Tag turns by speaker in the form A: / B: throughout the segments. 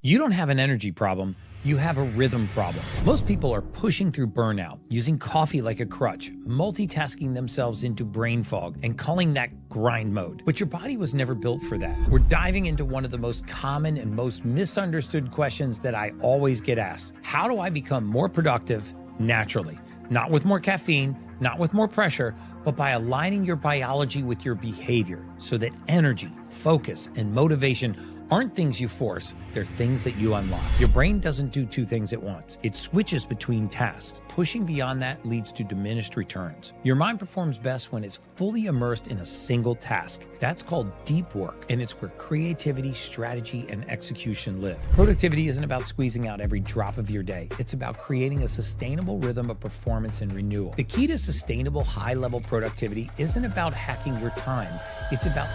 A: You don't have an energy problem, you have a rhythm problem. Most people are pushing through burnout, using coffee like a crutch, multitasking themselves into brain fog, and calling that grind mode. But your body was never built for that. We're diving into one of the most common and most misunderstood questions that I always get asked. How do I become more productive naturally? Not with more caffeine, not with more pressure, but by aligning your biology with your behavior so that energy, focus, and motivation aren't things you force, they're things that you unlock. Your brain doesn't do two things at once. It switches between tasks. Pushing beyond that leads to diminished returns. Your mind performs best when it's fully immersed in a single task. That's called deep work, and it's where creativity, strategy, and execution live. Productivity isn't about squeezing out every drop of your day. It's about creating a sustainable rhythm of performance and renewal. The key to sustainable, high-level productivity isn't about hacking your time. It's about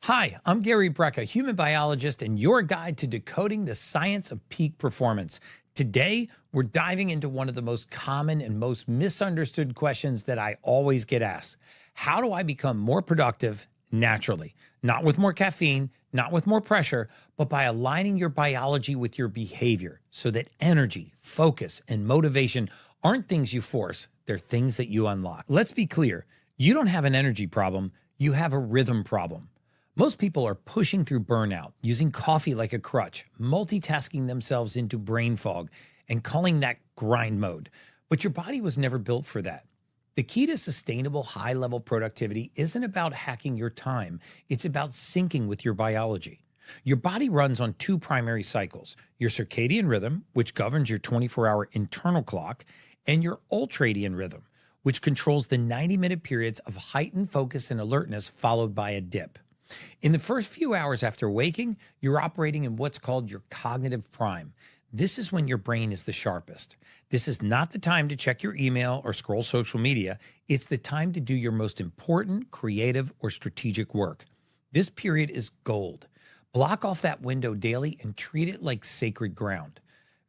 A: Hi, I'm Gary Brecka, human biologist, and your guide to decoding the science of peak performance. Today, we're diving into one of the most common and most misunderstood questions that I always get asked. How do I become more productive naturally? Not with more caffeine, not with more pressure, but by aligning your biology with your behavior so that energy, focus, and motivation aren't things you force, they're things that you unlock. Let's be clear, you don't have an energy problem, you have a rhythm problem. Most people are pushing through burnout, using coffee like a crutch, multitasking themselves into brain fog, and calling that grind mode. But your body was never built for that. The key to sustainable, high-level productivity isn't about hacking your time. It's about syncing with your biology. Your body runs on two primary cycles, your circadian rhythm, which governs your 24-hour internal clock, and your ultradian rhythm, which controls the 90-minute periods of heightened focus and alertness followed by a dip. In the first few hours after waking, you're operating in what's called your cognitive prime. This is when your brain is the sharpest. This is not the time to check your email or scroll social media. It's the time to do your most important, creative, or strategic work. This period is gold. Block off that window daily and treat it like sacred ground.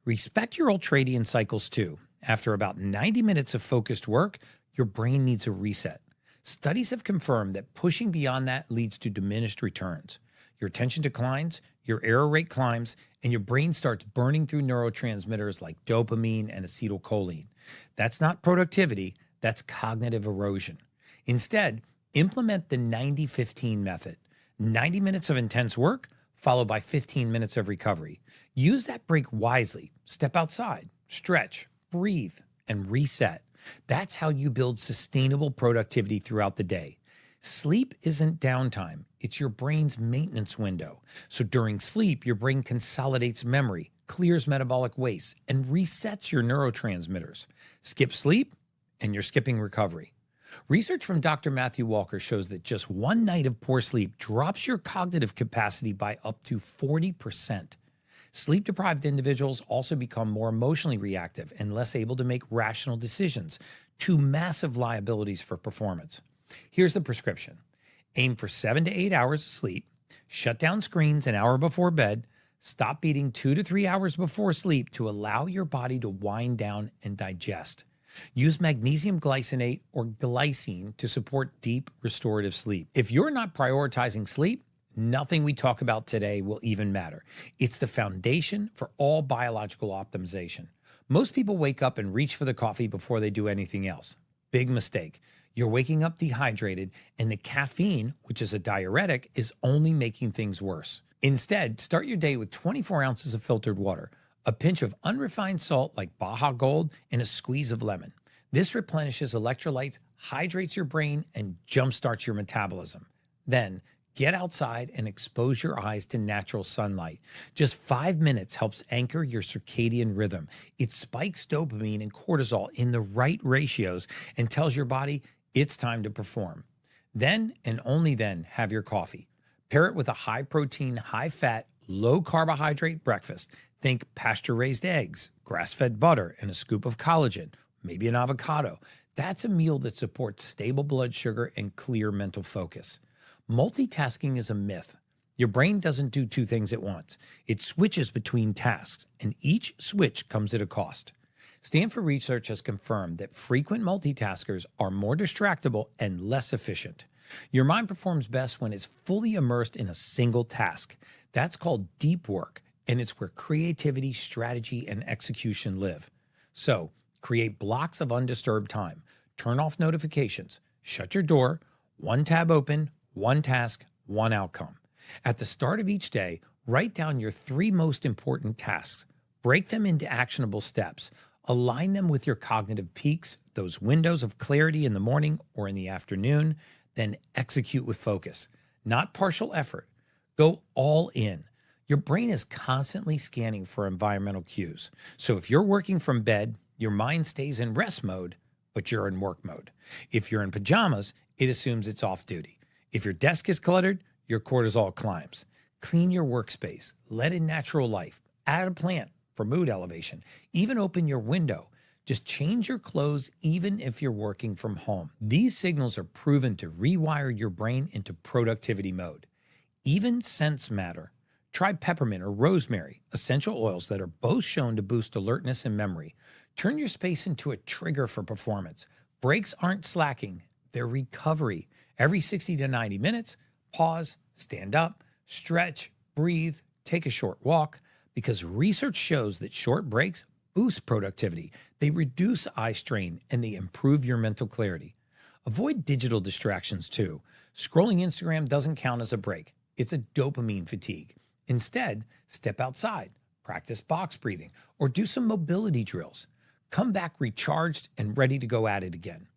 A: Respect your ultradian cycles too. After about 90 minutes of focused work, your brain needs a reset. Studies have confirmed that pushing beyond that leads to diminished returns. Your attention declines, your error rate climbs, and your brain starts burning through neurotransmitters like dopamine and acetylcholine. That's not productivity, that's cognitive erosion. Instead, implement the 90-15 method. 90 minutes of intense work, followed by 15 minutes of recovery. Use that break wisely. Step outside, stretch, breathe, and reset. That's how you build sustainable productivity throughout the day. Sleep isn't downtime. It's your brain's maintenance window. So during sleep, your brain consolidates memory, clears metabolic waste, and resets your neurotransmitters. Skip sleep, and you're skipping recovery. Research from Dr. Matthew Walker shows that just one night of poor sleep drops your cognitive capacity by up to 40%. Sleep-deprived individuals also become more emotionally reactive and less able to make rational decisions, two massive liabilities for performance. Here's the prescription. Aim for 7 to 8 hours of sleep, shut down screens an hour before bed, stop eating 2 to 3 hours before sleep to allow your body to wind down and digest. Use magnesium glycinate or glycine to support deep restorative sleep. If you're not prioritizing sleep, nothing we talk about today will even matter. It's the foundation for all biological optimization. Most people wake up and reach for the coffee before they do anything else. Big mistake. You're waking up dehydrated, and the caffeine, which is a diuretic, is only making things worse. Instead, start your day with 24 ounces of filtered water, a pinch of unrefined salt like Baja Gold, and a squeeze of lemon. This replenishes electrolytes, hydrates your brain, and jumpstarts your metabolism. Then, get outside and expose your eyes to natural sunlight. Just 5 minutes helps anchor your circadian rhythm. It spikes dopamine and cortisol in the right ratios and tells your body it's time to perform. Then and only then have your coffee. Pair it with a high-protein, high-fat, low-carbohydrate breakfast. Think pasture-raised eggs, grass-fed butter, and a scoop of collagen, maybe an avocado. That's a meal that supports stable blood sugar and clear mental focus. Multitasking is a myth. Your brain doesn't do two things at once. It switches between tasks, and each switch comes at a cost. Stanford research has confirmed that frequent multitaskers are more distractible and less efficient. Your mind performs best when it's fully immersed in a single task. That's called deep work, and it's where creativity, strategy, and execution live. So, create blocks of undisturbed time, turn off notifications, shut your door, one tab open, one task, one outcome. At the start of each day, write down your 3 most important tasks, break them into actionable steps, align them with your cognitive peaks, those windows of clarity in the morning or in the afternoon, then execute with focus, not partial effort. Go all in. Your brain is constantly scanning for environmental cues. So if you're working from bed, your mind stays in rest mode, but you're in work mode. If you're in pajamas, it assumes it's off duty. If your desk is cluttered, your cortisol climbs. Clean your workspace, let in natural life, add a plant for mood elevation, even open your window. Just change your clothes even if you're working from home. These signals are proven to rewire your brain into productivity mode. Even scents matter. Try peppermint or rosemary, essential oils that are both shown to boost alertness and memory. Turn your space into a trigger for performance. Breaks aren't slacking, they're recovery. Every 60 to 90 minutes, pause, stand up, stretch, breathe, take a short walk, because research shows that short breaks boost productivity. They reduce eye strain and they improve your mental clarity. Avoid digital distractions too. Scrolling Instagram doesn't count as a break. It's a dopamine fatigue. Instead, step outside, practice box breathing, or do some mobility drills. Come back recharged and ready to go at it again.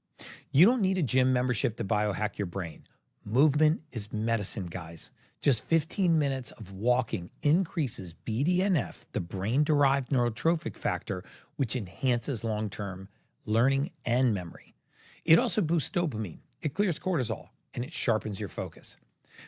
A: You don't need a gym membership to biohack your brain. Movement is medicine, guys. Just 15 minutes of walking increases BDNF, the brain-derived neurotrophic factor, which enhances long-term learning and memory. It also boosts dopamine, it clears cortisol, and it sharpens your focus.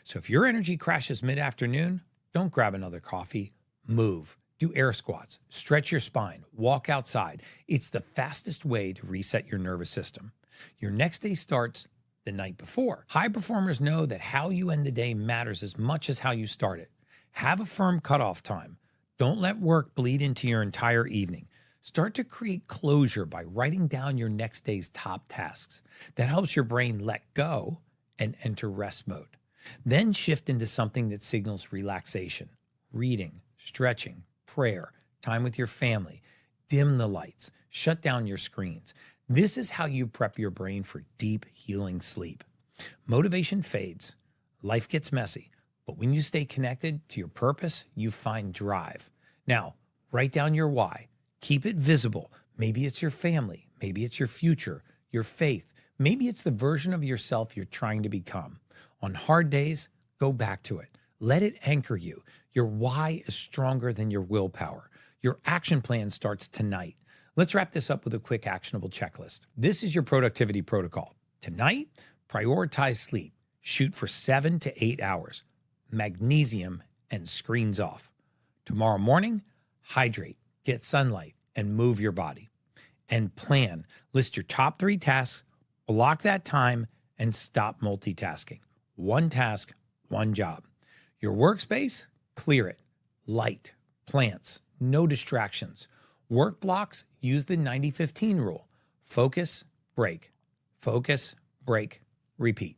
A: So if your energy crashes mid-afternoon, don't grab another coffee. Move. Do air squats. Stretch your spine. Walk outside. It's the fastest way to reset your nervous system. Your next day starts the night before. High performers know that how you end the day matters as much as how you start it. Have a firm cutoff time. Don't let work bleed into your entire evening. Start to create closure by writing down your next day's top tasks. That helps your brain let go and enter rest mode. Then shift into something that signals relaxation, reading, stretching, prayer, time with your family. Dim the lights, shut down your screens. This is how you prep your brain for deep, healing sleep. Motivation fades, life gets messy, but when you stay connected to your purpose, you find drive. Now, write down your why. Keep it visible. Maybe it's your family, maybe it's your future, your faith, maybe it's the version of yourself you're trying to become. On hard days, go back to it. Let it anchor you. Your why is stronger than your willpower. Your action plan starts tonight. Let's wrap this up with a quick actionable checklist. This is your productivity protocol. Tonight, prioritize sleep. Shoot for 7 to 8 hours. Magnesium and screens off. Tomorrow morning, hydrate, get sunlight, and move your body. And plan. List your top 3 tasks, block that time, and stop multitasking. One task, one job. Your workspace, clear it. Light, plants, no distractions. Work blocks, use the 90-15 rule. Focus, break. Focus, break, repeat.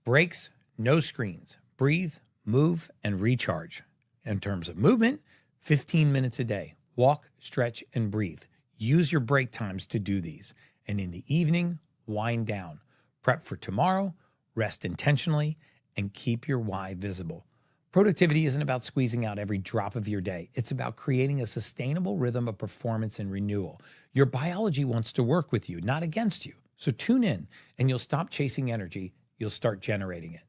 A: Breaks, no screens. Breathe, move, and recharge. In terms of movement, 15 minutes a day. Walk, stretch, and breathe. Use your break times to do these. And in the evening, wind down. Prep for tomorrow, rest intentionally, and keep your why visible. Productivity isn't about squeezing out every drop of your day. It's about creating a sustainable rhythm of performance and renewal. Your biology wants to work with you, not against you. So tune in, and you'll stop chasing energy. You'll start generating it.